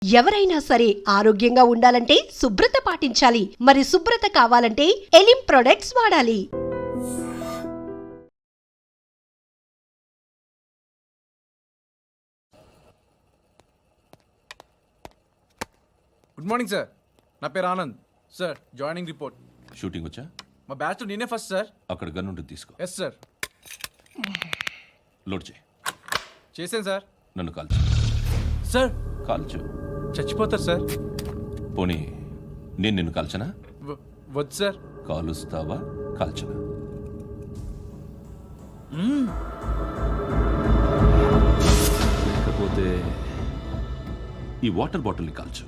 ఎవరైనా సరే ఆరోగ్యంగా ఉండాలంటే శుభ్రత పాటించాలి. మరి శుభ్రత కావాలంటే ఎలిం ప్రొడక్ట్స్ వాడాలి. గుడ్ మార్నింగ్ సార్, నా పేరు Anand sir. Joining report. Shooting వచ్చా? మా బ్యాచ్ నేనే ఫస్ట్ సార్. అక్కడ గన్ ఉంటుంది, తీసుకో. Yes sir. లోడ్ చేయి. చేశాను సార్. నన్ను కాల్చు. సార్ కాల్చు. చచ్చిపోతారు సార్. పోనీ నేను నిన్ను కాల్చనా? వద్దు సార్. కాలుస్తావా కాల్చనా? లేకపోతే ఈ వాటర్ బాటిల్ని కాల్చు.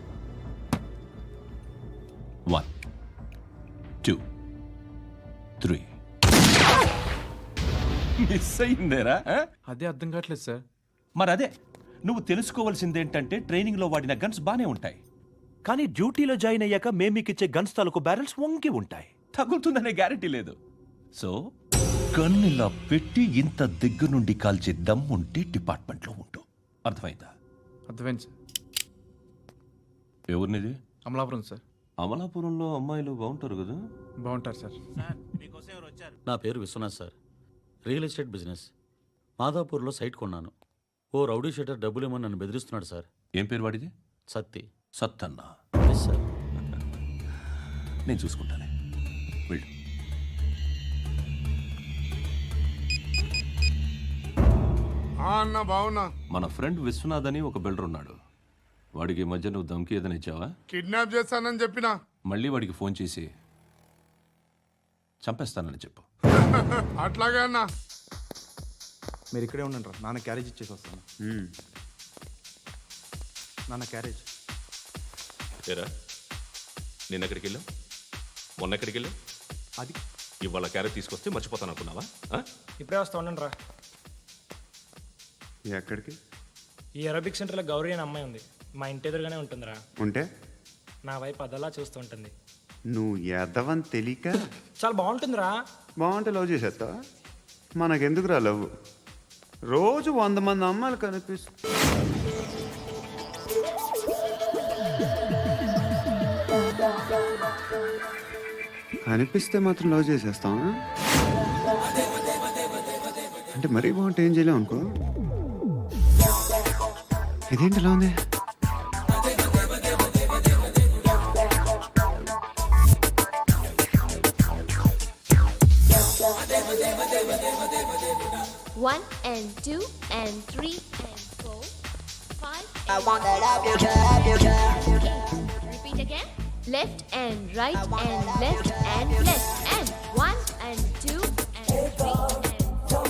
1 2 3. మిస్ అయిందేరా? అదే అర్థం కావట్లేదు సార్. మరి అదే నువ్వు తెలుసుకోవాల్సిందేంటంటే ట్రైనింగ్లో వాడిన గన్స్ బానే ఉంటాయి, కానీ డ్యూటీలో జాయిన్ అయ్యాక మేము మీకు ఇచ్చే గన్స్ తాలూకు బ్యారెల్స్ వంగి ఉంటాయి. తగులుతుందనే గ్యారెంటీ లేదు. సో గన్ ఇలా పెట్టి ఇంత దగ్గర నుండి కాల్చే దమ్ ఉంటే డిపార్ట్మెంట్లో ఉంటూ. అర్థమైందా? అర్థమైంది సార్. ఎవరినిది? అమలాపురం సార్. అమలాపురంలో అమ్మాయిలు బాగుంటారు కదా? బాగుంటారు సార్. నా పేరు Vishwanath sir. Real estate business. మాదాపూర్లో సైట్ కొన్నాను. ఓ రౌడీ షీటర్ డబ్బులు ఏమని నన్ను బెదిరిస్తున్నాడు సార్. ఏం పేరు వాడిది? సత్తి. సత్తన్న. Yes sir. నేను చూసుకుంటానే, వెళ్ళు. అన్న బావున్నా. మన ఫ్రెండ్ విశ్వనాథ్ అని ఒక బిల్డర్ ఉన్నాడు. వాడికి ఈ మధ్య నువ్వు దమ్కి ఏదైనా ఇచ్చావా? కిడ్నాప్ చేస్తానని చెప్పినా. మళ్ళీ వాడికి ఫోన్ చేసి చంపేస్తానని చెప్పు. అట్లాగే అన్న. మీరు ఇక్కడే ఉండండి రా, నాన్న క్యారేజ్ ఇచ్చేసి వస్తాను. నాన్న క్యారేజ్. ఏరా, నిన్న ఎక్కడికి వెళ్ళావు? మొన్న ఎక్కడికి వెళ్ళావు? అది ఇవాళ క్యారెట్ తీసుకొస్తే మర్చిపోతాను అనుకున్నావా? ఇప్పుడే వస్తా ఉండండి రా. ఎక్కడికి? ఈ అరబిక్ సెంటర్లో గౌరీ అనే అమ్మాయి ఉంది. మా ఇంటి ఎదురుగానే ఉంటుందిరా. ఉంటే నా వైపు అదలా చూస్తూ ఉంటుంది. నువ్వు ఎదవని తెలియక చాలా బాగుంటుందిరా. బాగుంటే లవ్ చేసేస్తావా? మనకెందుకురా లవ్? రోజు 100 మంది అమ్మాయిలు కనిపిస్తే మాత్రం లవ్ చేసేస్తావా? అంటే మరీ బాగుంటే ఏం చేయలేవు అనుకో. ఇదేంటి ఎలా ఉంది? One and 2 and 3 and 4, 5. I want that love you, girl. Repeat again. Left and right and left and left and 1 and 2 and 3 and 4,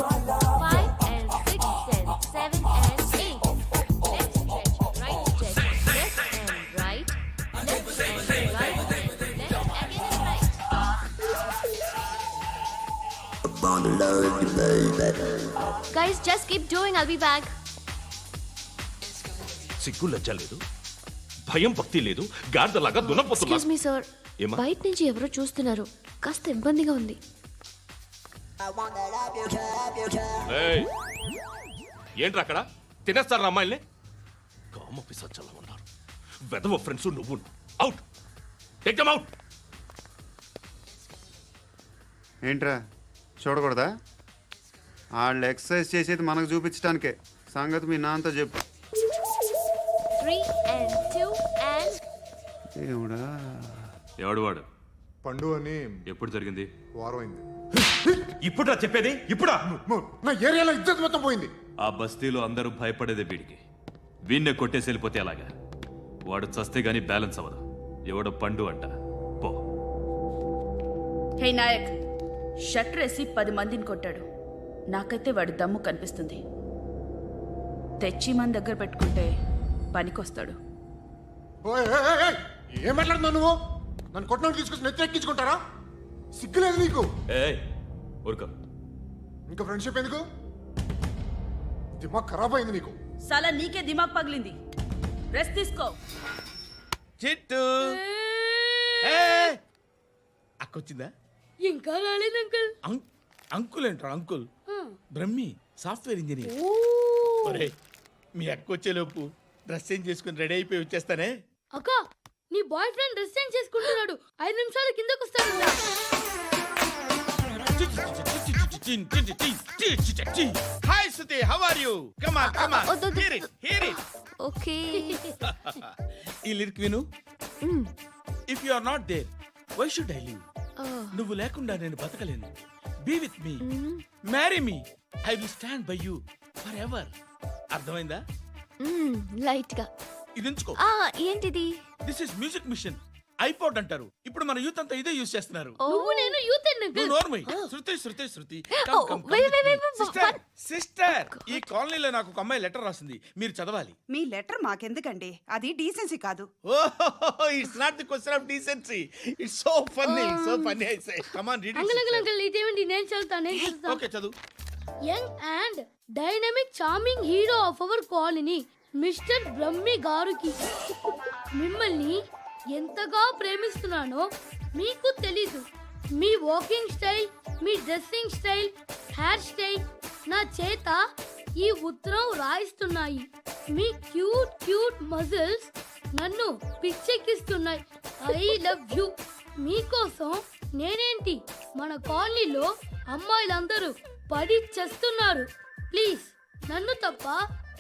5 and 6 and 7 and 8. Left stretch, right stretch, left and right, left and right, left again and right. Guys, just keep doing. I'll be back. సిగ్గు లజ్జ లేదు, భయం భక్తి లేదు, గాడిదలాగా దున్నపోతున్నా. Excuse me, sir. ఏమా? బయట నుంచి ఎవరో చూస్తున్నారు. కాస్త ఇబ్బందిగా ఉంది. ఏయ్, ఏంట్రా అక్కడ? తినేస్తారా అమ్మాయిల్ని? కామ పిశాచాలా ఉన్నారు. వెదవ ఫ్రెండ్స్ నువ్వు. Out, take them out. ఏంట్రా చూడకూడదా? వాళ్ళు ఎక్సర్సైజ్ చేసేది మనకు చూపించడానికే. సంగతి మీ నాన్నతో చెప్పు. 3 and 2 and దేవుడా. ఎవడు వాడు? పండు అని. ఎప్పుడు జరిగింది? వారం అయింది. ఇప్పుడా చెప్పేది? ఇప్పుడా? నా ఏరియాలో ఇజ్జత్ మొత్తం పోయింది. ఆ బస్తీలో అందరూ భయపడేదే వీడికి. వీణ్ణే కొట్టేసి వెళ్ళిపోతే అలాగా. వాడు చస్తే గానీ బ్యాలెన్స్ అవ్వదు. ఎవడో పండు అంట. పో. హే నాయక్, షట్టర్ వేసి 10 మందిని కొట్టాడు. నాకైతే వాడి దమ్ము కనిపిస్తుంది. తెచ్చి మన దగ్గర పెట్టుకుంటే పనికొస్తాడు. ఏం మాట్లాడుతున్నావు నువ్వు? నన్ను కొట్టడానికి తీసుకొచ్చి నెత్తి ఎక్కించుకుంటారా? సిగ్గులేదు నీకు? ఏయ్ ఊరుకో. ఇంకా ఫ్రెండ్షిప్ ఎందుకు? దిమాగ్ ఖరాబ్ అయింది నీకు. సాలా నీకే దిమాగ్ పగిలింది. రెస్ట్ తీసుకో. చిట్టు అక్కొచ్చిందా? ఇంకా రాలేదు అంకుల్. అంకుల్ ఏంట్రా? Uncle Brahmi software engineer. ఒరే, మీ అక్కొచ్చేలోపు డ్రెస్ చేంజ్ చేసుకుని రెడీ అయిపోయి వచ్చేస్తానే. అక్క నీ బాయ్ ఫ్రెండ్ డ్రెస్ చేంజ్ చేసుకుంటున్నాడు 5 నిమిషాల కిందకు వస్తాడు. Hi Shruti, how are you? Come on come on, hear it hear it. Okay. ఈ లిరిక్ విను. If you are not there why should I live? నువ్వు లేకుండా నేను బతకలేను. Be with me, marry me, I will stand by you forever. అర్థమైందా? Light గా. ఇది ఉంచుకో. ఏంటిది? This is music machine. IPod అంటారు. ఇప్పుడు మన యూత్ అంతా ఇదే యూజ్ చేస్తున్నారు. నువ్వు నేను యూత్ నువ్వు నోర్మై. శృతి శృతి శృతి. సిస్టర్, సిస్టర్, ఈ కాలనీలో నాకు ఒక అమ్మాయి లెటర్ రాసింది, మీరు చదవాలి. మీ లెటర్ మాకెందుకండి, అది డీసెన్సీ కాదు. Oh, it's not the question of decency. It's so funny I say. Come on read uncle ఇదేమండి, నేను చదువుతాను. ఓకే, చదువు. Young and dynamic charming hero of our colony mister Brahmi గారికి మిమ్మల్ని ఎంతగా ప్రేమిస్తున్నానో మీకు తెలీదు. మీ వాకింగ్ స్టైల్, మీ డ్రెస్సింగ్ స్టైల్, హెయిర్ స్టైల్ నా చేత ఈ ఉత్తరం రాయిస్తున్నాయి. మీ క్యూట్ క్యూట్ మజిల్స్ నన్ను పిచ్చెక్కిస్తున్నాయి. I love you. మీకోసం నేనేంటి, మన కాలనీలో అమ్మాయిలందరూ పడి చేస్తున్నారు. ప్లీజ్ నన్ను తప్ప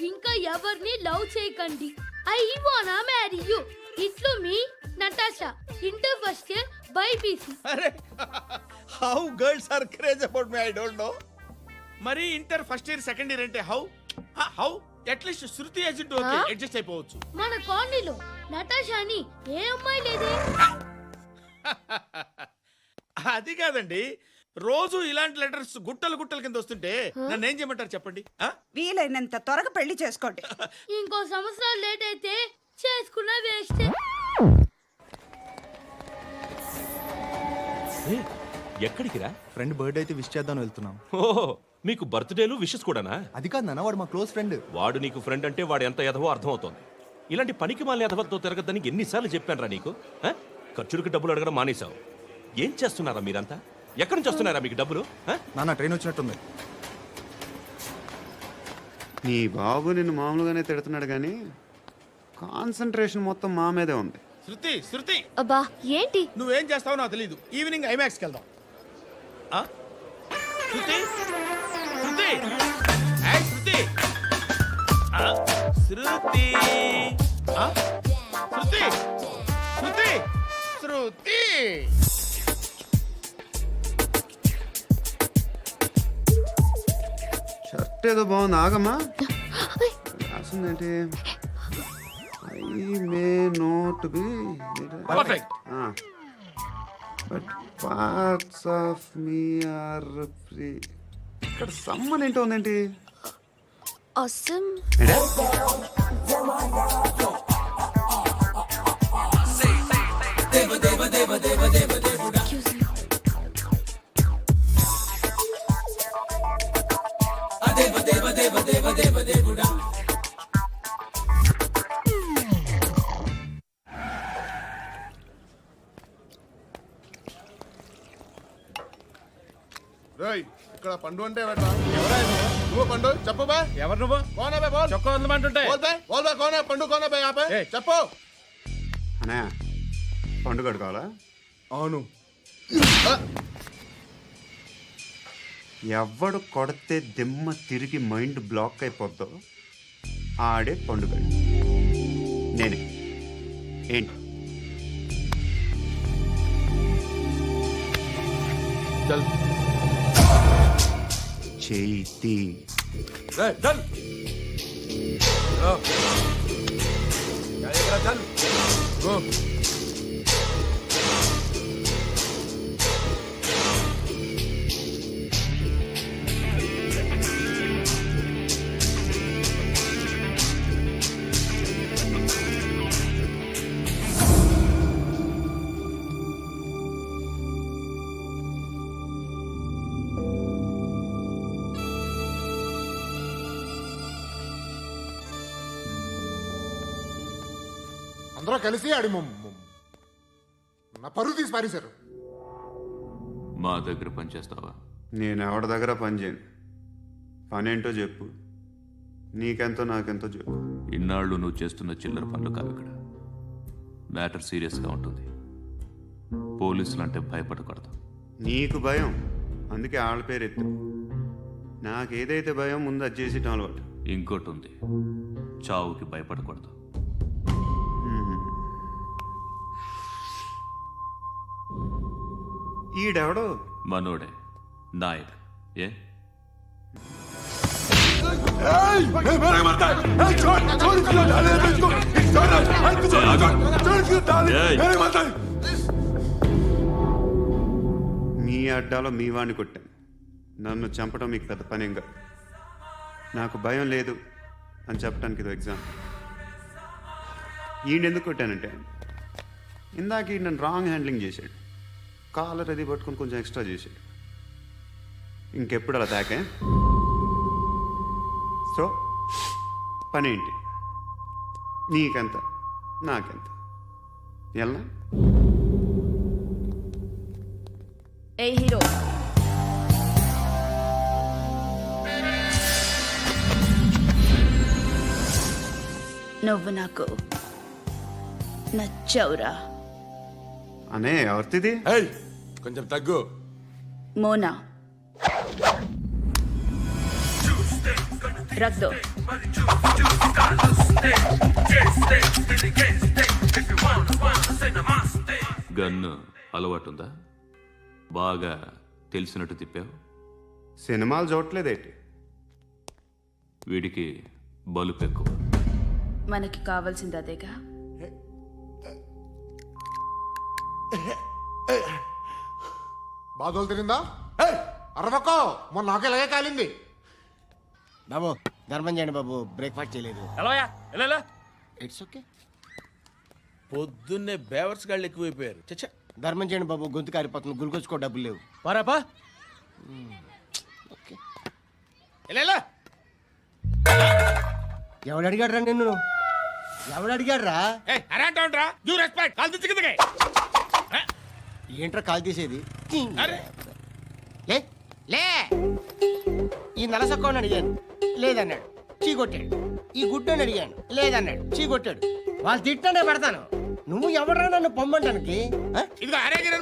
ఇంకా ఎవరిని లవ్ చేయకండి. ఐ వానా మ్యారీ యూ. ఇట్లు మీ Natasha, inter first year BiPC. అరే, how girls are craze about me I don't know. మరి inter first year second year అంటే how at least Shruti agent okay, adjust అయిపోవచ్చు. మన కాలనీలో నటాషా అని ఏ అమ్మాయి లేదే. అది కాదండి, రోజు ఇలాంటి లెటర్స్ గుట్టలు గుట్టల కింద వస్తుంటే నన్ను ఏం చేయమంటారు చెప్పండి? వీలైనంత త్వరగా పెళ్లి చేసుకోండి. ఇంకో సంవత్సరాలు లేట్ అయితే చేసుకున్న వేస్ట్. ఎక్కడికి రా? ఫ్రెండ్ బర్త్డే అయితే విష్ చేద్దాం వెళ్తున్నాం. ఓహో, మీకు బర్త్డేలు విషెస్ కూడానా? అది కాదు నాన్న, వాడు మా క్లోజ్ ఫ్రెండ్. వాడు నీకు ఫ్రెండ్ అంటే వాడు ఎంత ఎదవో అర్థమవుతోంది. ఇలాంటి పనికి మాలిన ఎదవతో తిరగద్దని ఎన్నిసార్లు చెప్పానురా నీకు? ఖర్చులకు డబ్బులు అడగడం మానేశావు. ఏం చేస్తున్నారా మీరంతా? ఎక్కడి నుంచి వస్తున్నారా మీకు డబ్బులు? నాన్న ట్రైన్ వచ్చినట్టుంది. నీ బాబు నిన్ను మామూలుగానే తిడుతున్నాడు కానీ కాన్సన్ట్రేషన్ మొత్తం మా మీదే ఉంది. శృతి శృతి, అబ్బా ఏంటి? నువ్వేం చేస్తావో నాకు తెలీదు. ఈవినింగ్ ఐమాక్స్కి వెళ్దాం. శృతి శృతి, ఏయ్ శృతి, శృతి, శృతి, శృతి, శృతి. షర్ట్ ఏదో బాగుంది, ఆగమ్మా. రాసిందేంటి? I may not be perfect. But parts of me are free. ఇక్కడ సమ్మన్ ఏంటో ఉందేంటి? awesome. ఇక్కడ పండు అంటే నువ్వు పండు చెప్పు బా. ఎవరు నువ్వు? కోనా బే బోల్. చొక్కా వదలమంటుంటే బోల్ బే కోనా పండు కోనా బే ఆపే చెప్పు. అనే పండుగ కావాలా? అవును. ఎవడు కొడితే దిమ్మ తిరిగి మైండ్ బ్లాక్ అయిపోద్దో ఆడే పండుగ. నేనే. ఏంటి? చల్ చేతి చల్ చల్ గో. అందరూ కలిసి ఆడి నా పరువు తీసి పారేశారు. మా దగ్గర పనిచేస్తావా? నేను ఎవరి దగ్గర పని చేయను. పని ఏంటో చెప్పు. నీకెంతో నాకెంతో చెప్పు. ఇన్నాళ్ళు నువ్వు చేస్తున్న చిల్లర పనులు కావు ఇక్కడ. మ్యాటర్ సీరియస్గా ఉంటుంది. పోలీసులు అంటే భయపడకూడదు. నీకు భయం, అందుకే వాళ్ళ పేరు ఎత్తు. నాకేదైతే భయం ముందు అది చేసేటం అలవాటు. ఇంకోటి ఉంది, చావుకి భయపడకూడదు. ఈడెవడో మనోడే నాయక్. ఏ మీ అడ్డాలో మీ వాడిని కొట్టాను. నన్ను చంపడం మీకు పెద్ద పనేంగా. నాకు భయం లేదు అని చెప్పడానికి ఇది ఎగ్జామ్. ఈయన ఎందుకు కొట్టానంటే ఇందాక ఈయన నన్ను రాంగ్ హ్యాండ్లింగ్ చేశాడు. కాలర్ అది పట్టుకొని కొంచెం ఎక్స్ట్రా చేశాడు. ఇంకెప్పుడు అలా తాకే. సో పనేంటి? నీకెంత నాకెంత ఎలా? ఏ హీరో, నువ్వు నాకు నచ్చవురా. అనే ఎవరిది? కొంచెం తగ్గు. మోనా రక్ దో. గన్ను అలవాటుందా? బాగా తెలిసినట్టు తిప్పావు. సినిమాలు చూడట్లేదేంటి? వీడికి బలుపు ఎక్కువ. మనకి కావాల్సింది అదేగా. బాధలు తిరిందా? అరవకో, మొన్న నాకు ఇలాగే కాలింది. బాబు ధర్మం చేయండి బాబు, బ్రేక్ఫాస్ట్ చేయలేదు. It's okay. పొద్దున్నే బేవర్స్ గాళ్ళు ఎక్కువైపోయారు. చచ్చా, ధర్మం చేయండి బాబు, గొంతు కారిపోతుంది, గురికొచ్చుకో డబ్బులు లేవు. పారాపా. ఓకే. ఎవడు అడిగాడు రా నిన్ను? ఎవడు అడిగాడు రా? ఏంట్రా కాల్ తీసేది? లే లే. ఈ నలసక్కని అడిగాను, లేదన్నాడు, చీ కొట్టాడు. ఈ గుడ్డని అడిగాను, లేదన్నాడు, చీ కొట్టాడు. వాళ్ళు తిట్టానే పెడతాను. నువ్వు ఎవడరా నన్ను పొమ్మంటానికి?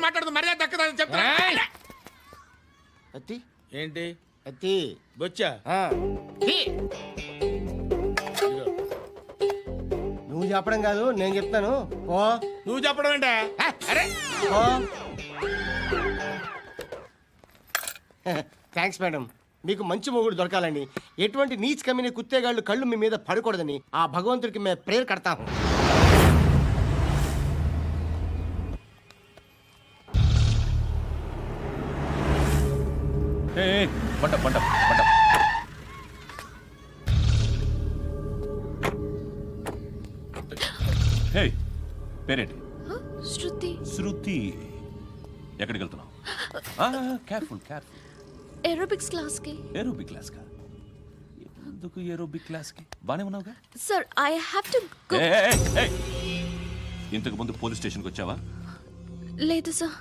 మాట్లాడుతూ మర్యాద దక్కదని చెప్తా. అత్తి ఏంటి అత్తి బొచ్చా? నువ్వు చెప్పడం కాదు, నేను చెప్తాను. ఓ నువ్వు చెప్పడం ఏంటే? అరే ఓ థ్యాంక్స్ మేడం. మీకు మంచి మొగుడు దొరకాలని, ఎటువంటి నీచ్ కమ్మిన కుత్తేగాళ్ళు కళ్ళు మీ మీద పడకూడదని ఆ భగవంతుడికి మేము ప్రేయర్ కడతాము. పంట పంట పంట. హే, పేరేంటి? శృతి. శృతి. ఎక్కడికి వెళ్తున్నావు? Careful careful. ఏరోబిక్స్ క్లాస్ కి. ఏరోబిక్ క్లాస్ కా? ఎందుకు ఏరోబిక్ క్లాస్ కి? బానే ఉన్నావుగా? Sir, I have to go. ఇంతకు ముందు పోలీస్ స్టేషన్కి వచ్చావా? లేదు సార్.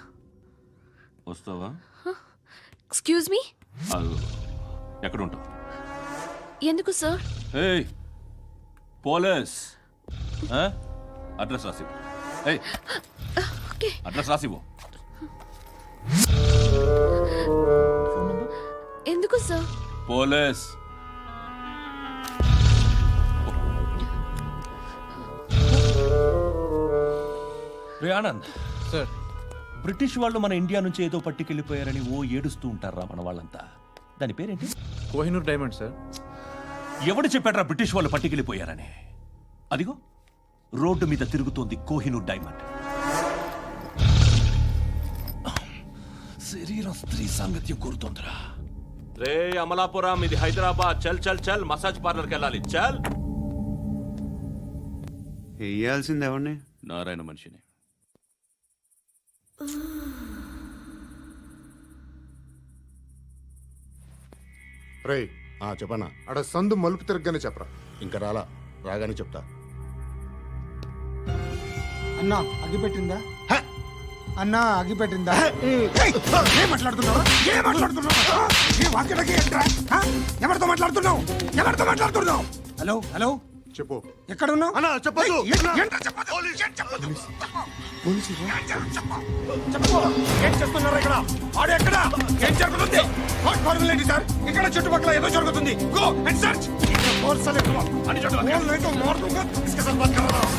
వస్తావా? Excuse me. ఎక్కడ ఉంటావు? ఎందుకు సార్? పోలీస్ అడ్రస్ రాసివ్వు. ఓకే. అడ్రస్ రాసివ్వు. ఎందుకు సార్? పోలీస్. రే ఆనంద్ సార్, బ్రిటిష్ వాళ్ళు మన ఇండియా నుంచి ఏదో పట్టుకెళ్ళిపోయారని ఓ ఏడుస్తూ ఉంటారా మన వాళ్ళంతా? దాని పేరేంటి? Kohinoor diamond sir. ఎవడు చెప్పాడ్రా బ్రిటిష్ వాళ్ళు పట్టుకెళ్ళిపోయారని? అదిగో రోడ్డు మీద తిరుగుతోంది కోహినూర్ డైమండ్. శరీరం స్త్రీ సాంగత్యం కోరుతోందిరా. రే అమలాపురం, ఇది హైదరాబాద్. చల్ చల్ చల్, మసాజ్ పార్లర్కి వెళ్ళాలి. చల్. వేయాల్సింది ఎవరిని? నారాయణ మనిషిని. రే చెప్పనా? అడ సందు మలుపు తిరగగానే చెప్పరా. ఇంకా రాలా, రాగానే చెప్తా. అన్నా అగిపెట్టిందా? అన్నా అగిపెట్టిందా? ఏం మాట్లాడుతున్నావు? ఏం మాట్లాడుతున్నావు? ఏ వాక్యలకి ఏంట్రా? ఎవరితో మాట్లాడుతున్నావు? ఎవరితో మాట్లాడుతున్నావు? హలో హలో, చెప్పు. ఎక్కడ ఉన్నావు? అన్నా చెప్పదు. ఏం చేస్తున్నారు ఇక్కడ? ఆడు ఎక్కడ? ఏం జరుగుతుంది? వాట్ ఫార్ములేంటి సార్? ఇక్కడ చుట్టుపక్కల ఏదో జరుగుతుంది. Go and search. और साले को बोल नहीं तो मार दूंगा. इसके साथ बात कर रहा हूँ.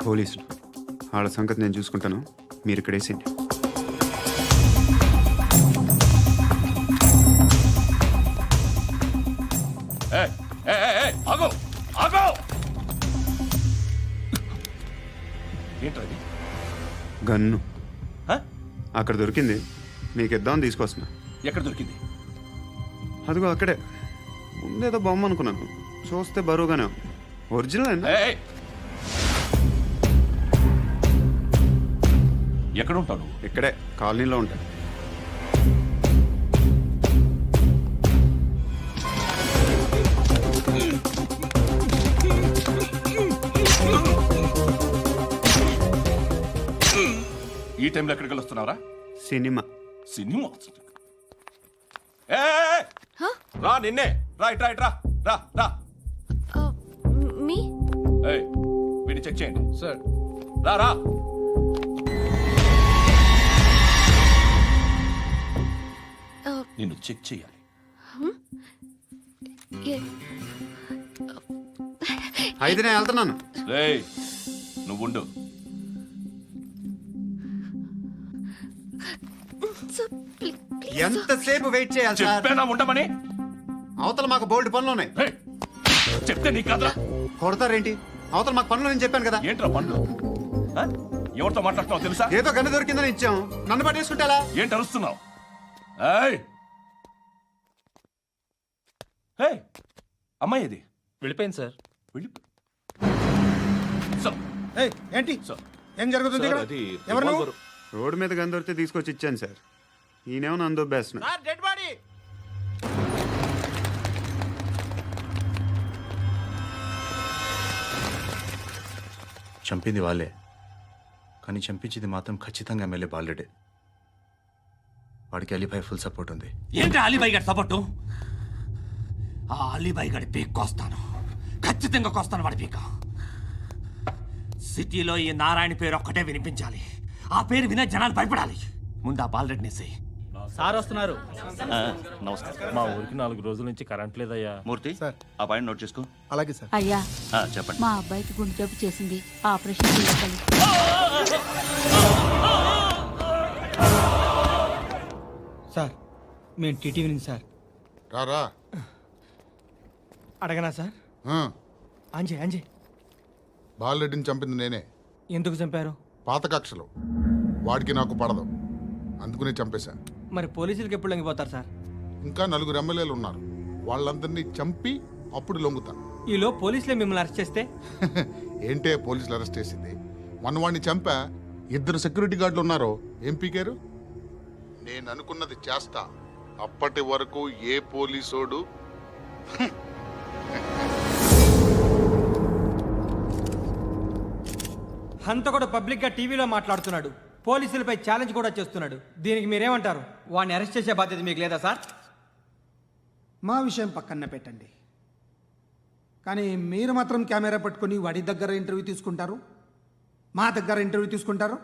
పోలీసులు వాళ్ళ సంగతి నేను చూసుకుంటాను, మీరు ఇక్కడ వేసేయండి. ఆగో ఆగో ఏంటది? గన్ను హ? అక్కడ దొరికింది, మీకు ఇద్దామని తీసుకొస్తున్నా. ఎక్కడ దొరికింది? అదిగో అక్కడే. ముందేదో బొమ్మ అనుకున్నాను, చూస్తే బరువుగానే ఉంది. ఒరిజినల్ అండి. ఎక్కడ ఉంటాను? ఇక్కడే కాలనీలో ఉంటాను. ఈ టైంలో ఎక్కడికి వస్తున్నావురా? సినిమా. సినిమా? ఏయ్! రా నిన్నే. రా ఇట్రా ఇట్రా. రా రా. మీ ఏయ్, వీడిని చెక్ చేయండి సార్. రా రా. నిన్ను చెక్ చేయాలి. అయితే నేను వెళ్తున్నాను. రేయ్, నువ్వుండు. ఎంతసేపు వెయిట్ చేయాలి సార్? చెప్పేనా ఉండమని? అవతల మాకు బోల్డ్ పనులు ఉన్నాయి. ఏయ్, చెప్తే నీకు కదరా? కొడతారేంటి? అవతల మాకు పనులు నేను చెప్పాను కదా. ఏంట్రా పనులు? ఆ? ఎవరితో మాట్లాడుతున్నావు తెలుసా? ఏదో గన్ను దొరికిందని ఇచ్చాం, నన్ను పట్టేసుకుంటా. ఏంటి అరుస్తున్నావు? ఏయ్, ఏయ్, అమ్మాయి ఇది వెళ్ళిపోయింది సార్. వెళ్ళి ఏయ్, ఏంటి ఏం జరుగుతుంది ఇక్కడ? ఎవరు నువ్వు? రోడ్డు మీద గన్ను దొరికితే తీసుకొచ్చి ఇచ్చాను సార్. ఈయనేమో నన్ను దొబ్బేస్తున్నా. Dead body. చంపింది వాళ్ళే, కానీ చంపించింది మాత్రం ఖచ్చితంగా ఎమ్మెల్యే బాలుడే. వాడికి అలీభాయ్ ఫుల్ సపోర్ట్ ఉంది. ఏంటి అలీబాయి గారి సపోర్టు? ఆ అలీబాయి గారి పీక్ కోస్తాను, ఖచ్చితంగా కోస్తాను వాడి పీక. సిటీలో ఈ నారాయణ పేరు ఒక్కటే వినిపించాలి. ఆ పేరు వినే జనాలు భయపడాలి. ముందు ఆ బాలరెడ్డిని వేసేయ్. సార్ వస్తున్నారు. నమస్కారం. మా ఊరికి 4 రోజుల నుంచి కరెంట్ లేదయ్యా. మూర్తి, ఆ పాయింట్ నోట్ చేసుకో. అలాగే సార్. అయ్యా, చెప్పండి. మా అబ్బాయికి గుండె జబ్బు చేసింది, ఆపరేషన్ చేయాలి. సార్ మేము టీటీవీ నుంచి సార్. రారా. అడగనా సార్? అంజయ్ బాలరెడ్డిని చంపింది నేనే. ఎందుకు చంపారు? పాత కక్షలు, వాడికి నాకు పడదు, అందుకునే చంపేశా. మరి పోలీసులకు ఎప్పుడు లొంగిపోతారు సార్? ఇంకా 4 ఎమ్మెల్యేలు ఉన్నారు, వాళ్ళందరినీ చంపి అప్పుడు లొంగుతా. ఈలో పోలీసులే మిమ్మల్ని అరెస్ట్ చేస్తే? ఏంటే పోలీసులు అరెస్ట్ చేసింది? మన వాడిని చంపా, 2 సెక్యూరిటీ గార్డులు ఉన్నారో ఏం పీకారు? నేను అనుకున్నది చేస్తా, అప్పటి వరకు ఏ పోలీసోడు హంతకుడు పబ్లిక్ గా టీవీలో మాట్లాడుతున్నాడు, పోలీసులపై ఛాలెంజ్ కూడా చేస్తున్నాడు. దీనికి మీరేమంటారు? వాడిని అరెస్ట్ చేసే బాధ్యత మీకు లేదా సార్? మా విషయం పక్కన పెట్టండి, కానీ మీరు మాత్రం కెమెరా పట్టుకొని వాడి దగ్గర ఇంటర్వ్యూ తీసుకుంటారు, మా దగ్గర ఇంటర్వ్యూ తీసుకుంటారు.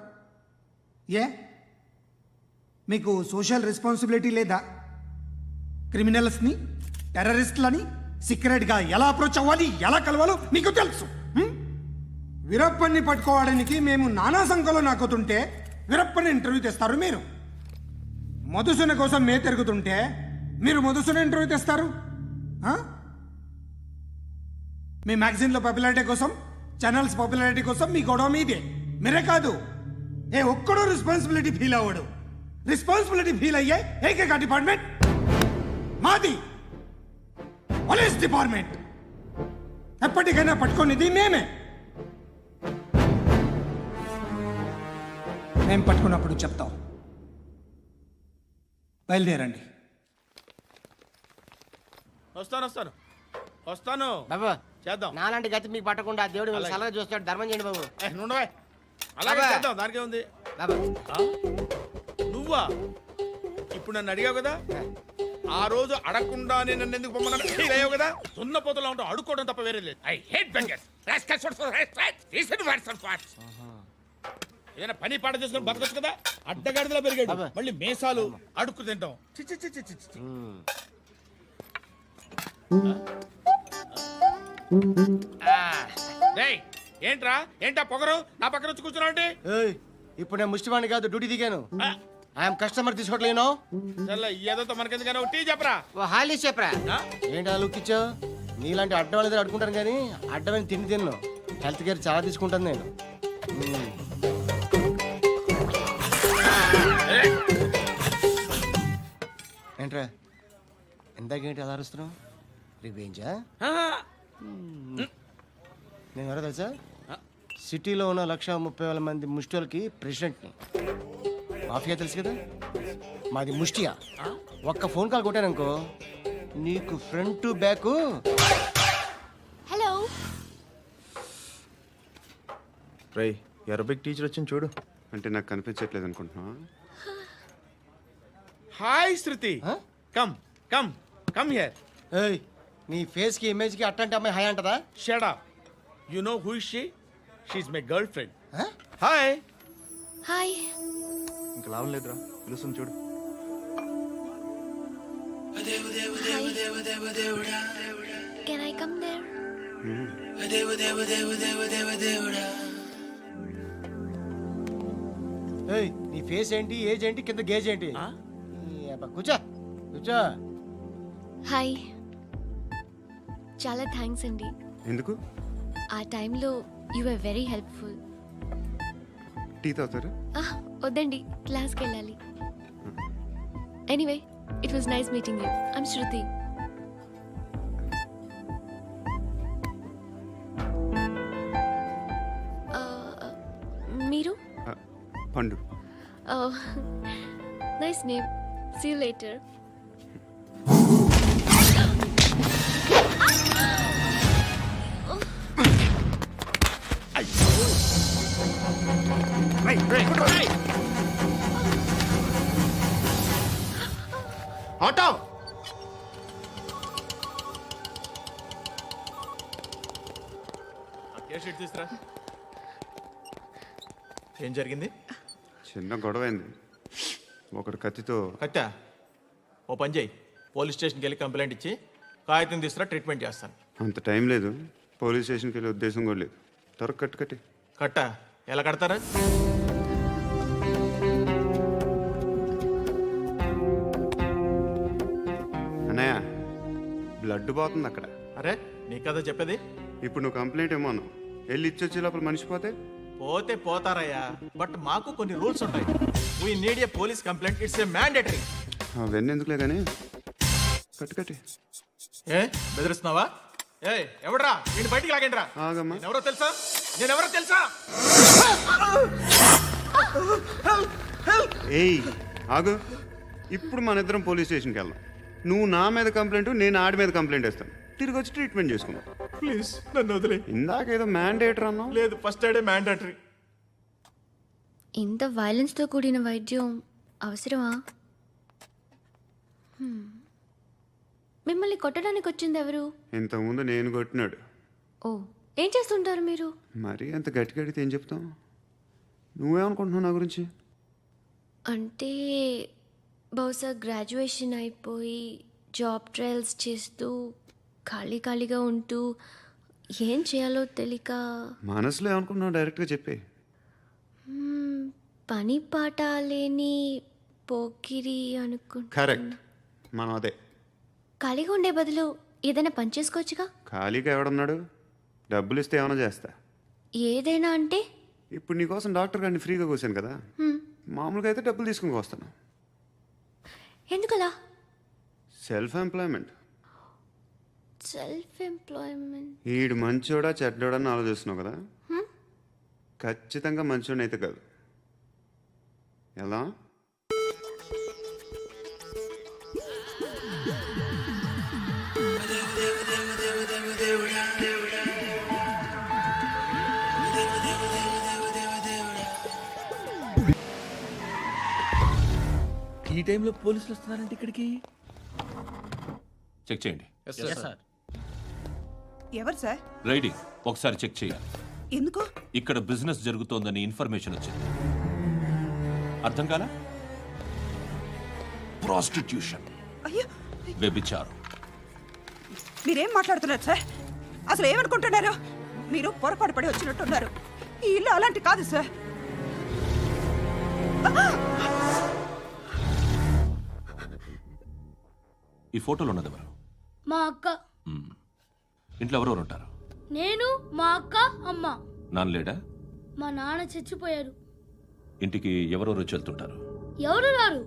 ఏ మీకు సోషల్ రెస్పాన్సిబిలిటీ లేదా? క్రిమినల్స్ని, టెర్రరిస్టులని సీక్రెట్గా ఎలా అప్రోచ్ అవ్వాలి, ఎలా కలవాలో మీకు తెలుసు. వీరప్పన్ని పట్టుకోవడానికి మేము నానా సంఖ్యలో నాకుతుంటే వీరప్పని ఇంటర్వ్యూ తెస్తారు మీరు. మధుసూన కోసం మే తిరుగుతుంటే మీరు మధుసూన ఇంటర్వ్యూ తెస్తారు. మీ మ్యాగజైన్లో పాపులారిటీ కోసం, ఛానల్స్ పాపులారిటీ కోసం మీ గొడవ మీదే. మీరే కాదు, ఏ ఒక్కడో రెస్పాన్సిబిలిటీ ఫీల్ అవ్వడు. రెస్పాన్సిబిలిటీ ఫీల్ అయ్యే ఏకైక డిపార్ట్మెంట్ మాది, పోలీస్ డిపార్ట్మెంట్. ఎప్పటికైనా పట్టుకునేది మేమే. మేము పట్టుకున్నప్పుడు చెప్తాం. బయలుదేరండి. వస్తాను బాబు చేద్దాం. నాలాంటి గతి మీకు పట్టకుండా దేవుడు మిమ్మల్ని అలాగే. సలహా చూస్తాడు. ధర్మం చేయండి బాబు. నుండవే అలాగే అబ్బా. చేద్దాం, దానికే ఉంది. బాబు నువ్వా ఇప్పుడు నన్ను అడిగావు కదా, ఆ రోజు అడగకుండానే నన్ను ఎందుకు పొమ్మన్నాడు ఫీల్ అయ్యావు కదా. సున్న పోతలో ఉంటావు, అడుక్కోవడం తప్ప వేరే లేదు. I hate bangers. ఏదైనా పని పాట చేసుకుని బతకొచ్చు కదా. అడ్డగాడిదలా పెరిగాడు, అబ్బా. మళ్ళీ మేసాలు అడుక్కు తింటాం. చి చి చి చి చి చి. రేయ్, ఏంటా పొగరు నా పక్కన వచ్చి కూర్చున్నావు అంటే? ఏయ్, ఇప్పుడు నేను ముష్టివాణి కాదు, డ్యూటీ దిగాను. ఐఎమ్ కస్టమర్ తీసుకోవట్లేను. ఏదో మనకెందుకైనా టీ చెప్పరా. ఓ హాలీస్ చెప్పరా. ఏంటి అలా లుక్ ఇచ్చావు? నీలాంటి అడ్డం వాళ్ళ దగ్గర అడుకుంటాను కానీ అడ్డమైన తిండి తిన్ను. హెల్త్ కేర్ చాలా తీసుకుంటాను నేను. ఏంట్రా ఇందాకేంటి అలా అరుస్తున్నావు? రివేంజా? నేను ఎవరో తెలుసా? సిటీలో ఉన్న 130,000 మంది ముష్టిలకి ప్రెసిడెంట్ని. మాఫియా తెలుసు కదా, మాది ముష్టియా. ఒక్క ఫోన్ కాల్ కొట్టాననుకో నీకు ఫ్రంట్ టు బ్యాక్. హలో. రై అరబిక్ టీచర్ వచ్చింది చూడు. అంటే నాకు కనిపించట్లేదు అనుకుంటున్నా. Hi Shruti, come come come here. ఏయ్, నీ ఫేస్ కి ఇమేజ్ కి అట్టంటే అమ్మాయి హాయ్ అంటదా? Shut up. You know who is she? She is my girl friend. Hi. Hi. ఇంకా లాభం లేదురా, పిలుస్తుంది చూడు. Can I come there? ఏయ్, నీ ఫేస్ ఏంటి, ఏజ్ ఏంటి, కింద గేజ్ ఏంటి? ఈ అబ్బా, కూర్చో కూర్చో. హాయ్. చాలా థ్యాంక్స్ అండి. ఎందుకు? ఆ టైంలో you are very helpful. Tea తాగుతారా? వద్దండి, క్లాస్కి వెళ్ళాలి. Anyway, it was nice meeting you. I'm Shruti. మీరు? Pandu. Nice name. See you later. Auto. తీసురా. ఏం జరిగింది? చిన్న గొడవ అయింది. ఒకడు కత్తితో. కట్టా? ఓ పని చేయి, పోలీస్ స్టేషన్కి వెళ్ళి కంప్లైంట్ ఇచ్చి కాగితం తీసుకురా, ట్రీట్మెంట్ చేస్తాను. అంత టైం లేదు, పోలీస్ స్టేషన్కి వెళ్ళే ఉద్దేశం కూడా లేదు. త్వరగా కట్టి. కట్టా? ఎలా కడతారా? అన్నయ్య, బ్లడ్ పోతుంది అక్కడ. అరే నీ కదా చెప్పేది. ఇప్పుడు నువ్వు కంప్లైంట్ ఏమో అన్నావు, వెళ్ళి ఇచ్చొచ్చే లోపల మనిషి పోతే? పోతే పోతారయ్యా, బట్ మాకు కొన్ని రూల్స్ ఉంటాయి. We need a police complaint, it's a mandatory. అవన్నీ ఎందుకులే కానీ కట్టి. ఏ బెదిరిస్తున్నావా? ఏ ఎవడ్రా నేను బయటికి లాగండి రా. ఆగమ్మా. ఎవరో తెలుసా? నేనెవరో తెలుసా? ఏయ్ ఆగు. ఇప్పుడు మన ఇద్దరం పోలీస్ స్టేషన్కి వెళ్దాం. నువ్వు నా మీద కంప్లైంట్, నేను ఆడి మీద కంప్లైంట్ వేస్తాను. తిరిగి వచ్చి ట్రీట్మెంట్ చేసుకుందాం. ప్లీజ్ నన్ను వదిలే. ఇందాకేదో మ్యాండేటరీ అన్నావు. లేదు, ఫస్ట్ ఎయిడే మ్యాండేటరీ. ఇంత వైలెన్స్తో కూడిన వైద్యం అవసరమా? మిమ్మల్ని కొట్టడానికి వచ్చింది ఎవరు? ఇంతకుముందు నేను కొట్టినాడు. ఓ, ఏం చేస్తుంటారు మీరు? మరీ అంత గట్టిగా అడిగితే ఏం చెప్తాం? నువ్వేమనుకుంటున్నావు నా గురించి? అంటే బహుశా గ్రాడ్యుయేషన్ అయిపోయి జాబ్ ట్రయల్స్ చేస్తూ ఖాళీగా ఉంటూ ఏం చేయాలో తెలియక. మనసులో ఏమనుకుంటున్నావు డైరెక్ట్గా చెప్పే. పని పాట లేని పోకిరి అనుకుంటా. కరెక్ట్, మనం అదే. ఖాళీగా ఉండే బదులు ఏదైనా పని చేసుకోవచ్చుగా. ఖాళీగా ఎవడన్నాడు? డబ్బులు ఇస్తే ఏమైనా చేస్తా. ఏదైనా అంటే? ఇప్పుడు నీకోసం డాక్టర్ గారిని ఫ్రీగా కూర్చాను కదా, మామూలుగా అయితే డబ్బులు తీసుకుని వస్తాను. ఎందుకలా? Self employment. ఈడు మంచోడా చెడ్డోడా అని ఆలోచిస్తున్నావు కదా. ఖచ్చితంగా మంచోడని అయితే కాదు. ఎలా? ఈ టైంలో పోలీసులు వస్తున్నారంటే ఇక్కడికి. చెక్ చేయండి. సార్. ఎవరు సార్? రైడీ ఒకసారి చెక్ చేయాలి. ఎందుకు? ఇక్కడ బిజినెస్ జరుగుతోందని ఇన్ఫర్మేషన్ వచ్చింది. అర్థం కాలా? ప్రాస్టిట్యూషన్, అయ్యో, వ్యభిచారం. మీరేం మాట్లాడుతున్నారు సార్? అసలు ఏమనుకుంటున్నారు? మీరు పొరపాటు పడి వచ్చినట్టున్నారు. ఈ ఇల్లు అలాంటి కాదు సార్. ఈ ఫోటోలో ఉన్నది ఎవరు? మా అక్క. ఇంట్లో ఎవరెవరు ఉంటారు? నేను, మా అక్క, అమ్మ. నాన్న లేడా? మా నాన్న చచ్చిపోయారు. ఇంటికి ఎవరెవరు వచ్చి వెళ్తుంటారు? ఎవరు రారు.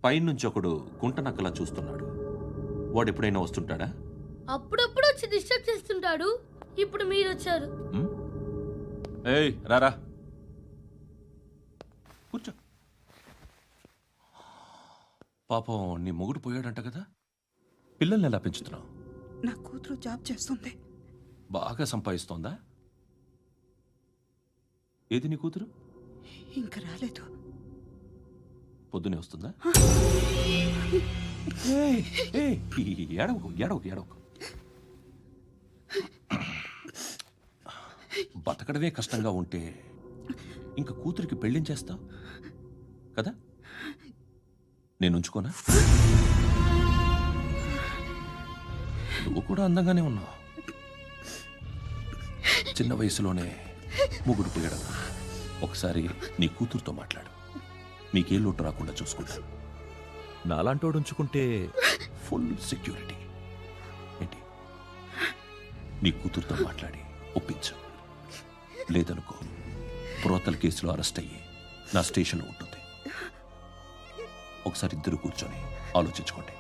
పైనుంచి ఒకడు గుంట నక్కలా చూస్తున్నాడు. వాడు ఎప్పుడైనా వస్తుంటాడా? అప్పుడప్పుడు వచ్చి డిస్టర్బ్ చేస్తుంటాడు. ఇప్పుడు మీరు వచ్చారు. ఏయ్ రారా, కూర్చో. పాపం నీ మొగుడు పోయాడంట కదా, పిల్లల్ని ఎలా పెంచుతున్నావు? నా కూతురు జాబ్ చేస్తుంది. బాగా సంపాదిస్తోందా? ఏది నీ కూతురు? ఇంకా రాలేదు. పొద్దునే వస్తుందా? ఏడవకు ఏడవకు ఏడవకు. బతకడమే కష్టంగా ఉంటే ఇంకా కూతురికి పెళ్ళించేస్తావు కదా? నేను ఉంచుకోనా? నువ్వు కూడా అందంగానే ఉన్నావు. చిన్న వయసులోనే ముగుడు పోయడం. ఒకసారి నీ కూతురుతో మాట్లాడు. మీకే లోటు రాకుండా చూసుకుంటాను. నాలాంటోడు ఉంచుకుంటే ఫుల్ సెక్యూరిటీ. ఏంటి? నీ కూతురుతో మాట్లాడి ఒప్పించు. లేదనుకో, ప్రోతల్ కేసులో అరెస్ట్ అయ్యి నా స్టేషన్లో ఉంటుంది. ఒకసారి ఇద్దరు కూర్చొని ఆలోచించుకోండి.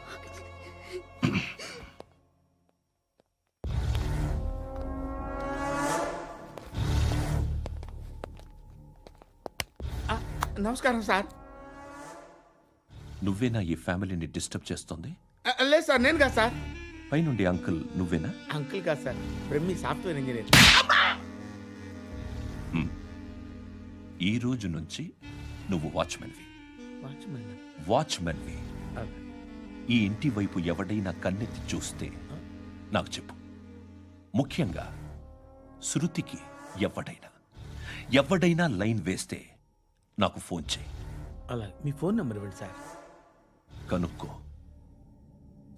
నమస్కారం సార్. నువ్వేనా ఈ ఫ్యామిలీని డిస్టర్బ్ చేస్తుంది? లేదు సార్, నేను కాదు సార్. పైనుండి అంకుల్ నువ్వేనా? అంకుల్ కాదు సార్, బ్రహ్మి సాఫ్ట్వేర్ ఇంజనీర్. ఈ రోజు నుంచి నువ్వు వాచ్మెన్వి. వాచ్మెన్? వాచ్మెన్వి. ఈ ఇంటి వైపు ఎవడైనా కన్నెత్తి చూస్తే నాకు చెప్పు. ముఖ్యంగా శృతికి ఎవడైనా లైన్ వేస్తే నాకు ఫోన్ చేయి. అలా మీ ఫోన్ నెంబర్ ఇవ్వండి సార్. కనుక్కో,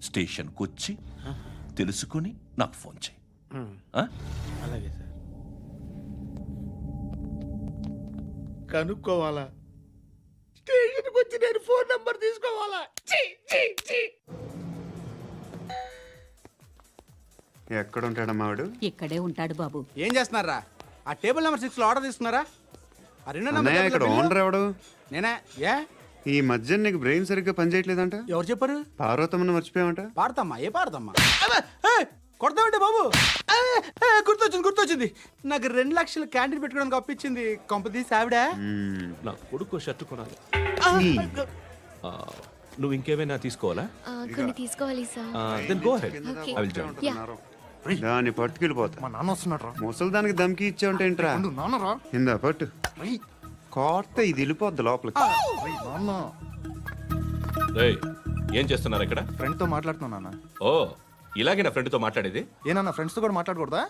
స్టేషన్కి వచ్చి తెలుసుకుని నాకు ఫోన్ చేయి. అలాగే సార్. కనుక్కోవాలా? స్టేషన్కి వచ్చి నేను ఫోన్ నంబర్ తీసుకోవాలా? ఎక్కడ ఉంటాడమ్మా వాడు? ఇక్కడే ఉంటాడు బాబు. ఏం చేస్తున్నారా? ఆ టేబుల్ నెంబర్ 6 లో ఆర్డర్ తీసుకున్నారా? ఆ రెండో అన్నయ్య, ఇక్కడ ఓనర్ ఎవడు? నేనే. ఏ ఈ మధ్య నీకు బ్రెయిన్ సరిగ్గా పనిచేయట్లేదంట. ఎవరు చెప్పారు? పార్వతమ్మను మర్చిపోయామంట. పాడతామ్మా? ఏ పాడతామ్మా? కొడతామంటే బాబు. గుర్తొచ్చింది. నాకు 2 లక్షలు క్యాంటీన్ పెట్టుకోవడానికి అప్పించింది కొంపతీసి ఆవిడ. నా కొడుకు షర్ట్ కొనాలి. నువ్వు ఇంకేమైనా తీసుకోవాలా? కొన్ని తీసుకోవాలి sir. Then go ahead. Okay. I will join. దాన్ని పట్టుకెళ్ళిపోతా. మా నాన్న వస్తున్నాడు. ముసలి దానికి దమ్కి ఇచ్చావంటే ఏంట్రా? నాన్నరా ఇందా పట్టు. కోర్త ఇది వెళ్ళిపోద్ది లోపలికి. నాన్న రేయ్, ఏం చేస్తున్నారు ఇక్కడ? ఫ్రెండ్ తో మాట్లాడుతున్నా నాన్న. ఓ, ఇలాగే నా ఫ్రెండ్తో మాట్లాడేది? ఏనన్నా ఫ్రెండ్స్ తో కూడా మాట్లాడకూడదా?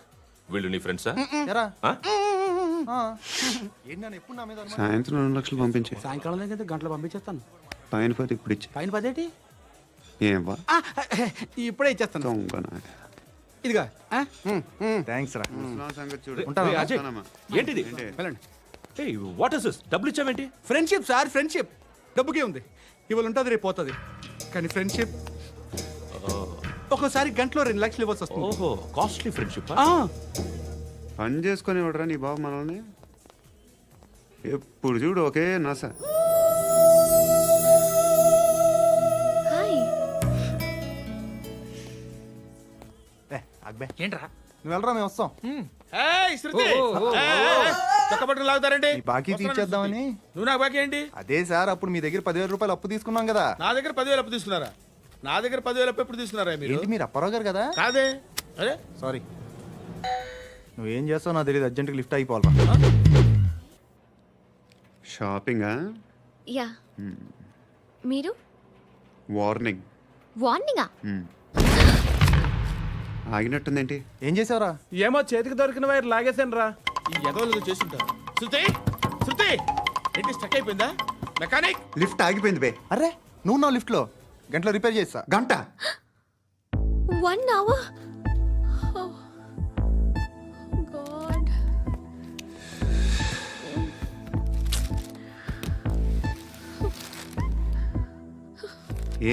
వీళ్ళు నీ ఫ్రెండ్సా? ఎరా ఏంటి నాన్న ఎప్పుడు నా మీద అనుమానం? సాయంత్రం 2 లక్షలు పంపించే. సాయంకాలం దగ్గర గంటలు పంపించేస్తాను. పైన పోతే ఇప్పుడు ఇచ్చే. పైన 10 ఏంటి? ఏం వా ఇప్పుడే ఇచ్చేస్తాను. దొంగనా. ఇదిగా. థ్యాంక్స్ రా. ముసలాం సంగతి చూడు. రేయ్, అజయ్, ఏంటిది? వెళ్ళండి. ఏయ్, వాట్ ఇస్ దిస్? డబ్బులు ఇచ్చావేంటి? Friendship sir, friendship. డబ్బుకే ఉంది. ఇవాళ ఉంటుంది, రేపు పోతుంది. కానీ ఫ్రెండ్షిప్ ఒక్కోసారి గంటలో 2 లక్షలు ఇవ్వాల్సి వస్తుంది. ఓహో, కాస్ట్లీ ఫ్రెండ్షిప్. పని చేసుకొని ఇవ్వడరా నీ బాబు మనల్ని? ఎప్పుడు చూడు ఒకే నస. హాయ్. అక్బే ఏంట్రా? నువ్వు వెళ్ళరా, మేము వస్తాం. చక్కబట్టలు లాగుతారండి. ఈ బాకీ తీర్చేద్దామని. నువ్వు నాకు బాకీ ఏంటి? అదే సార్, అప్పుడు మీ దగ్గర 10,000 రూపాయలు అప్పు తీసుకున్నాం కదా. నా దగ్గర 10,000 అప్పు తీసుకున్నారా? నా దగ్గర 10,000 అప్పు ఎప్పుడు తీసుకున్నారా మీరు? ఏంటి మీరు అప్పారావు గారు కదా? కాదే. అరే సారీ. నువ్వేం చేస్తావు నాకు తెలియదు, అర్జెంట్గా లిఫ్ట్ అయిపోవాలరా. షాపింగా? యా మీరు వార్నింగ్. వార్నింగా? ఆగినట్టుందేంటి? ఏం చేసావురా? ఏమో చేతికి దొరికిన వైర్ లాగేసాను రా. ఈ ఎదవలు చేస్తుంటారు. శృతి శృతి ఏంటి స్టక్ అయిపోయిందా? మెకానిక్ లిఫ్ట్ ఆగిపోయింది బే. అరే నువ్వు నా లిఫ్ట్ లో గంటలో రిపేర్ చేస్తా. గంట? 1 hour? Oh, God.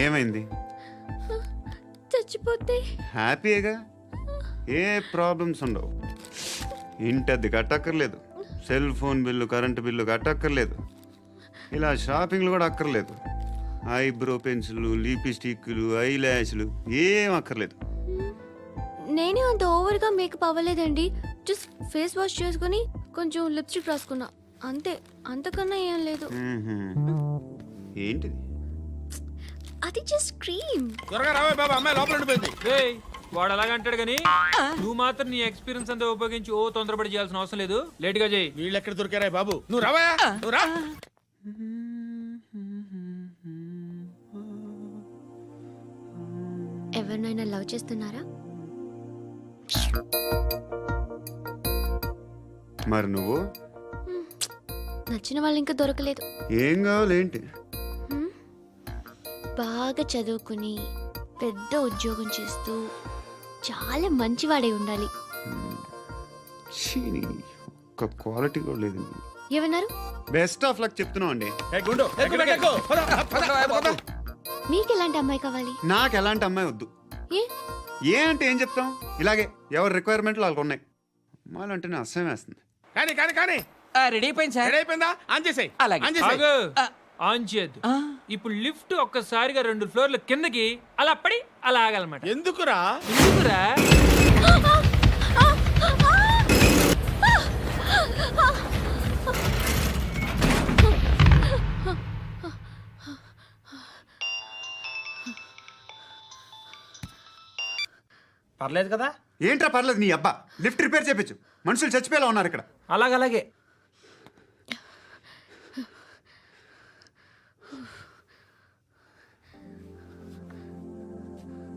ఏమైంది? చచ్చిపోతే హ్యాపీగా, ఏ ప్రాబ్లమ్స్ ఉండవు. ఇంటద్ది కట్టక్కర్లేదు, cell phone bill, current bill కట్టక్కర్లేదు, ఇలా షాపింగ్లు కూడా అక్కర్లేదు. ఐబ్రో పెన్సిల్, లిప్స్టిక్లు, ఐ ల్యాష్లు ఏం అక్కర్లేదు. నేనే అంత ఓవర్గా మేకప్ అవ్వలేదండి. జస్ట్ ఫేస్ వాష్ చేసుకుని కొంచెం లిప్స్టిక్ రాసుకున్నా అంతే. అంతకన్నా ఏం లేదు. ఏంటిది? అది జస్ట్ క్రీమ్. త్వరగా రావే బాబా, అమ్మాయి లోపల ఉండిపోయింది. వాడు అలాగంటాడు కానీ నువ్వు మాత్రం నీ ఎక్స్పీరియన్స్ అంతా ఉపయోగించి తొందరపడి చేయాల్సిన అవసరం లేదు. లేట్ గా చేయి. వీళ్ళు ఎక్కడ దొరికారా బాబు? నువ్వు రావా, నువ్వు రా. ఎవరినైనా లవ్ చేస్తున్నారా? మరి నువ్వు? నచ్చిన వాళ్ళు ఇంకా దొరకలేదు. ఏం కావాలేంటి? బాగా చదువుకుని పెద్ద ఉద్యోగం చేస్తూ చాలా మంచివాడే ఉండాలి. ఒక్క క్వాలిటీ కూడా లేదు. ఏమన్నారు? బెస్ట్ ఆఫ్ లక్ చెప్తున్నావు అండి. మీకు ఎలాంటి అమ్మాయి కావాలి? నాకు ఎలాంటి అమ్మాయి వద్దు. ఏ అంటే ఏం చెప్తాం? ఇలాగే ఎవరి రిక్వైర్మెంట్లు వాళ్ళకు ఉన్నాయి. అమ్మాయిలు అంటేనే అసహ్యం వేస్తుంది. కానీ కానీ కానీ రెడీ అయిపోయింది సార్. రెడీ అయిపోయిందా? ఆన్ చేసేయ్. ఆన్ చేసేయ్. ఆన్ చేయద్దు. ఇప్పుడు లిఫ్ట్ ఒక్కసారిగా 2 ఫ్లోర్ల కిందకి అలా పడి అలా ఆగాలన్నమాట. ఎందుకురా? ఎందుకురా? పర్లేదు కదా? ఏంట్రా పర్లేదు నీ అబ్బా. లిఫ్ట్ రిపేర్ చేయించు. మనుషులు చచ్చిపోయేలా ఉన్నారు ఇక్కడ. అలాగే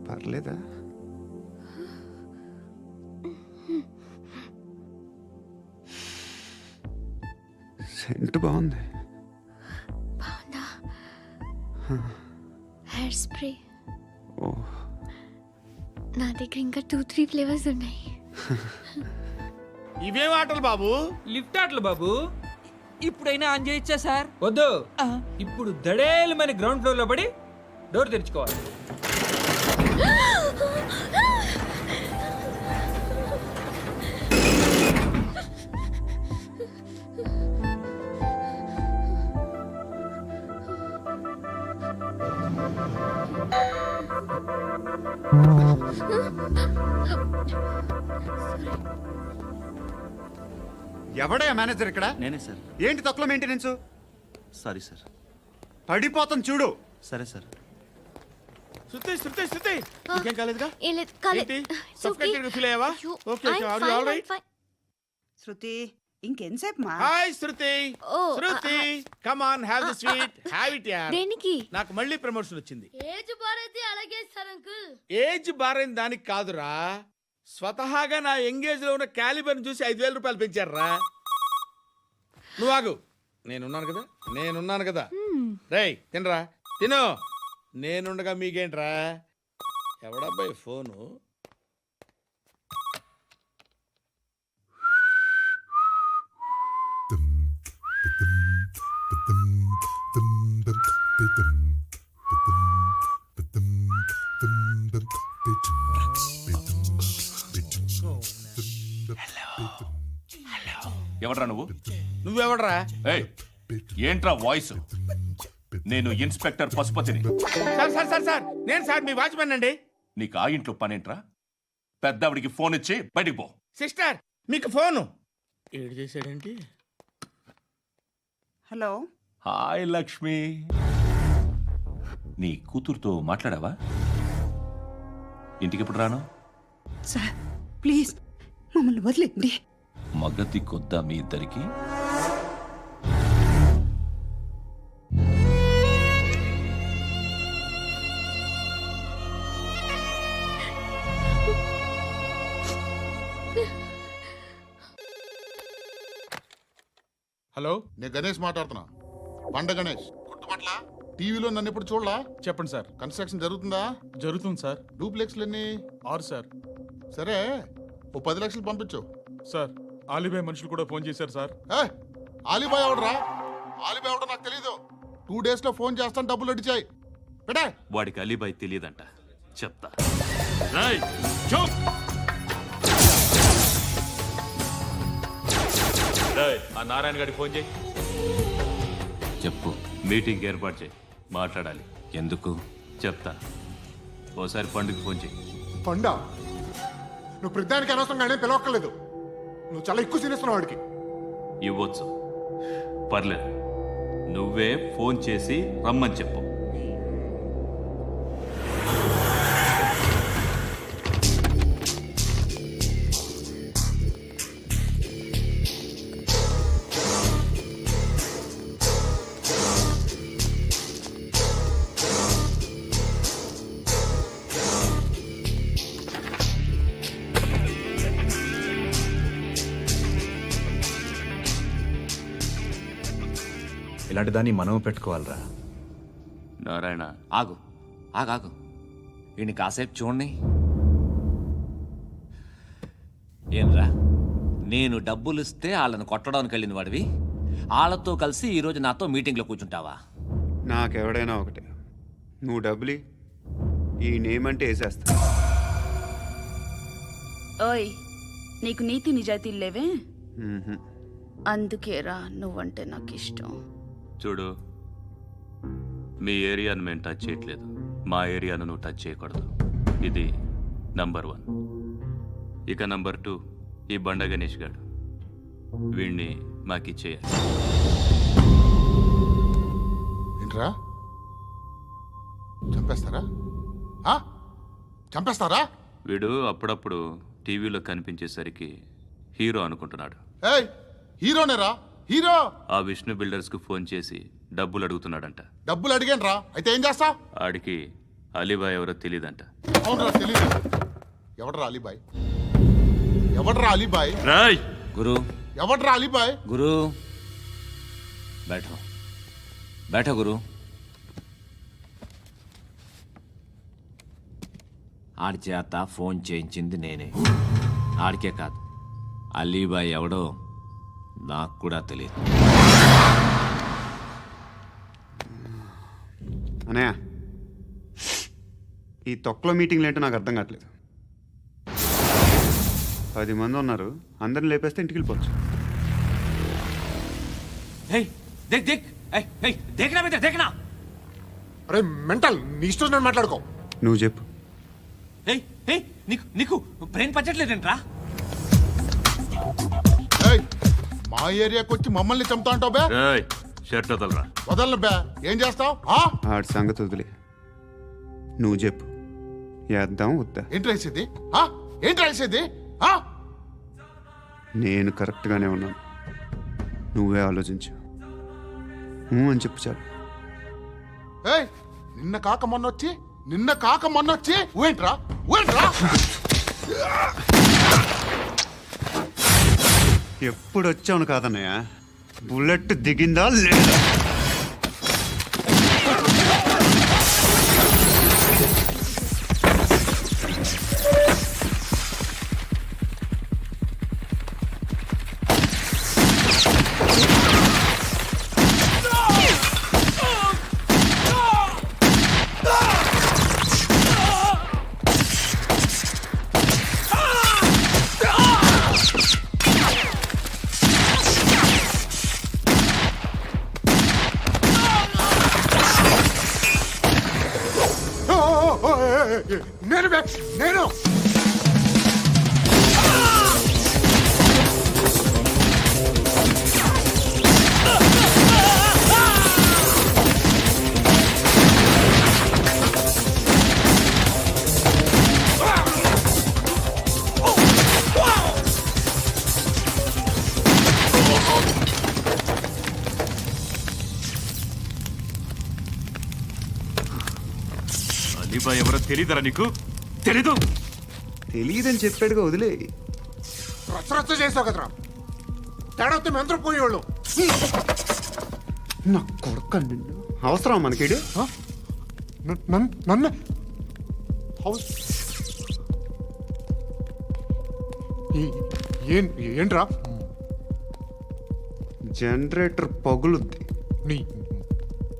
పర్లేదా? సెంట్ బాగుంది. బాగుందా? Hair spray. ఓ, నా దగ్గర ఇంకా 2-3 ఫ్లేవర్స్ ఉన్నాయి. ఇవేం ఆటలు బాబు? లిఫ్ట్ ఆటలు బాబు. ఇప్పుడైనా ఆన్ చేయొచ్చా సార్? వద్దు. ఇప్పుడు దడేలమైన గ్రౌండ్ ఫ్లోర్ లో పడి డోర్ తెరుచుకోవాలి. ఎవడయ్యా మేనేజర్ ఇక్కడ? నేనే సార్. ఏంటి తక్కువ మెయింటెనెన్స్? Sorry sir. పడిపోతాం చూడు. సరే సార్. శృతి శృతి శృతి నీకేం కాలేదుగా? ఏం లేదు, కాలేదు. సఫోకేటెడ్ గా ఫీల్ అయ్యావా? Okay okay, are you all right? Shruti ఇంకెంతసేపు మా? Hi Shruti. Shruti come on, have the sweet. Have it యార్. దేనికి? నాకు మళ్ళీ ప్రమోషన్ వచ్చింది. ఏజ్ బారైతే అలాగే సార్ అంకుల్. ఏజ్ బారైన దానికి కాదురా, స్వతహాగా నా ఎంగేజ్ లో ఉన్న క్యాలిబర్ చూసి 5,000 రూపాయలు పెంచారా. నువ్వు ఆగు, నేనున్నాను కదా. రేయ్ తినరా, తిను. నేనుండగా మీకేంట్రా? ఎవడబ్బాయి ఫోను? ఎవడ్రా నువ్వు? నువ్వెవడ్రా? ఏయ్, ఏంట్రా వాయిస్? నేను ఇన్స్పెక్టర్ పశుపతిని. సార్ నేను సార్ మీ వాచ్మెన్ అండి. నీకు ఆ ఇంట్లో పనేంట్రా? పెద్దవిడికి ఫోన్ ఇచ్చి బయటికి పో. సిస్టర్ మీకు ఫోను. ఏడు చేశాడేంటి? హలో. హాయ్ లక్ష్మి. నీ కూతురుతో మాట్లాడావా? ఇంటికి ఎప్పుడు రాను? సార్ ప్లీజ్ మమ్మల్ని వదిలేండి. మగతి కొద్దా మీ ఇద్దరికి? హలో, నేను గణేష్ మాట్లాడుతున్నా. బండ గణేష్ గుర్తుపట్ల? టీవీలో నన్ను ఎప్పుడు చూడలా? చెప్పండి సార్. కన్స్ట్రక్షన్ జరుగుతుందా? జరుగుతుంది సార్. డూప్లెక్స్లు ఎన్ని? 6 సార్. సరే, ఓ 10 లక్షలు పంపించు. సార్, ఆలిబాయ్ మనుషులు కూడా ఫోన్ చేశారు సార్. ఆలిబాయ్ ఎవడరా? ఆలిబాయ్ ఎవడో నాకు తెలీదు. 2 days లో ఫోన్ చేస్తాను, డబ్బులు అడిచాయి. పెట్టే. వాడికి అలీబాయ్ తెలియదంట, చెప్తా. రేయ్, చూప్. రేయ్, ఆ నారాయణ గారికి ఫోన్ చేయి. చెప్పు. మీటింగ్ ఏర్పాటు చేయి, మాట్లాడాలి. ఎందుకు చెప్తా. ఓసారి పండుగ ఫోన్ చేయి. పండా, నువ్వు ప్రతిదానికి అనవసరంగానే పిలవక్కర్లేదు. నువ్వు చాలా ఎక్కువ సీనిస్తున్నావు వాడికి. ఇవ్వచ్చు, పర్లేదు. నువ్వే ఫోన్ చేసి రమ్మని చెప్పు. ఇలాంటి దాన్ని మనం పెట్టుకోవాలరా. నారాయణ, ఆగు ఆగాగు, ఈయన కాసేపు చూడండి. ఏంరా, నేను డబ్బులు ఇస్తే వాళ్ళని కొట్టడానికి వెళ్ళిన వాడివి, వాళ్ళతో కలిసి ఈరోజు నాతో మీటింగ్లో కూర్చుంటావా? నాకెవడైనా ఒకటే. నువ్వు డబ్బులి, ఈ నేమ్ అంటే వేసేస్తా. ఓయ్, నీకు నీతి నిజాయితీలు లేవే, మ్మ్హ్మ్. అందుకేరా నువ్వంటే నాకు ఇష్టం. చూడు, మీ ఏరియాను మేము టచ్ చేయట్లేదు, మా ఏరియాను నువ్వు టచ్ చేయకూడదు. ఇది నంబర్ 1. ఇక నంబర్ 2, ఈ బండ గణేష్ గాడు, వీణ్ణి మాకిచ్చేయాలి. ఏంట్రా, చంపేస్తారా? చంపేస్తారా? వీడు అప్పుడప్పుడు టీవీలో కనిపించేసరికి హీరో అనుకుంటున్నాడు. ఏయ్, హీరోనేరా, హీరో. ఆ విష్ణు బిల్డర్స్ కు ఫోన్ చేసి డబ్బులు అడుగుతున్నాడంట. డబ్బులు అడిగాను, అయితే ఏం చేస్తా? ఆడికి అలీబాయ్ ఎవరో తెలియదంట. అవునరా, తెలీదు. ఎవడరా అలీబాయ్? ఎవడరా అలీబాయ్? రాయ్ గురు, ఎవడరా అలీబాయ్? గురు బైఠో, బైఠో గురు. ఆడి చేత ఫోన్ చేయించింది నేనే. ఆడికే కాదు, అలీబాయ్ ఎవడో నాకు కూడా తెలియదు. అనయ్య, ఈ తొక్కలో మీటింగ్లు ఏంటో నాకు అర్థం కావట్లేదు. 10 మంది ఉన్నారు, అందరిని లేపేస్తే ఇంటికి వెళ్ళిపోవచ్చు. అరే మెంటల్, నీ ఇష్టం నేను మాట్లాడుకో. నువ్వు చెప్పు. నీకు బ్రెయిన్ పచ్చట్లేదంట్రా? మా ఏరియాకి వచ్చి మమ్మల్ని చంపుతా అంటావు బే? షర్ట్ వదలరా. వదలను బే. ఏం చేస్తావు? ఆడి సంగతి వదిలే, నువ్వు చెప్పు. వేద్దాం వద్దా? ఏంటి రాసేది? ఏంటి రాసేది? నేను కరెక్ట్గానే ఉన్నాను, నువ్వే ఆలోచించు. అని చెప్పు చాలు. నిన్న కాక మొన్నొచ్చి ఊయంట్రా. ఎప్పుడు వచ్చావును కాదన్నయ్య, బుల్లెట్ దిగిందా లేదా? నేను అలీబాయ్ ఎవరో తెలీదరా నీకు? తెలీదు? తెలియదని చెప్పాడుగా, వదిలే. రచ్చ చేసావు కదరా తేడా వస్తే మెంతరం పోయేవాళ్ళు. నా కొడుక నిన్ను అవసరం మనకిడు. నన్ను ఏంట్రా జనరేటర్ పగులుద్ది. నీ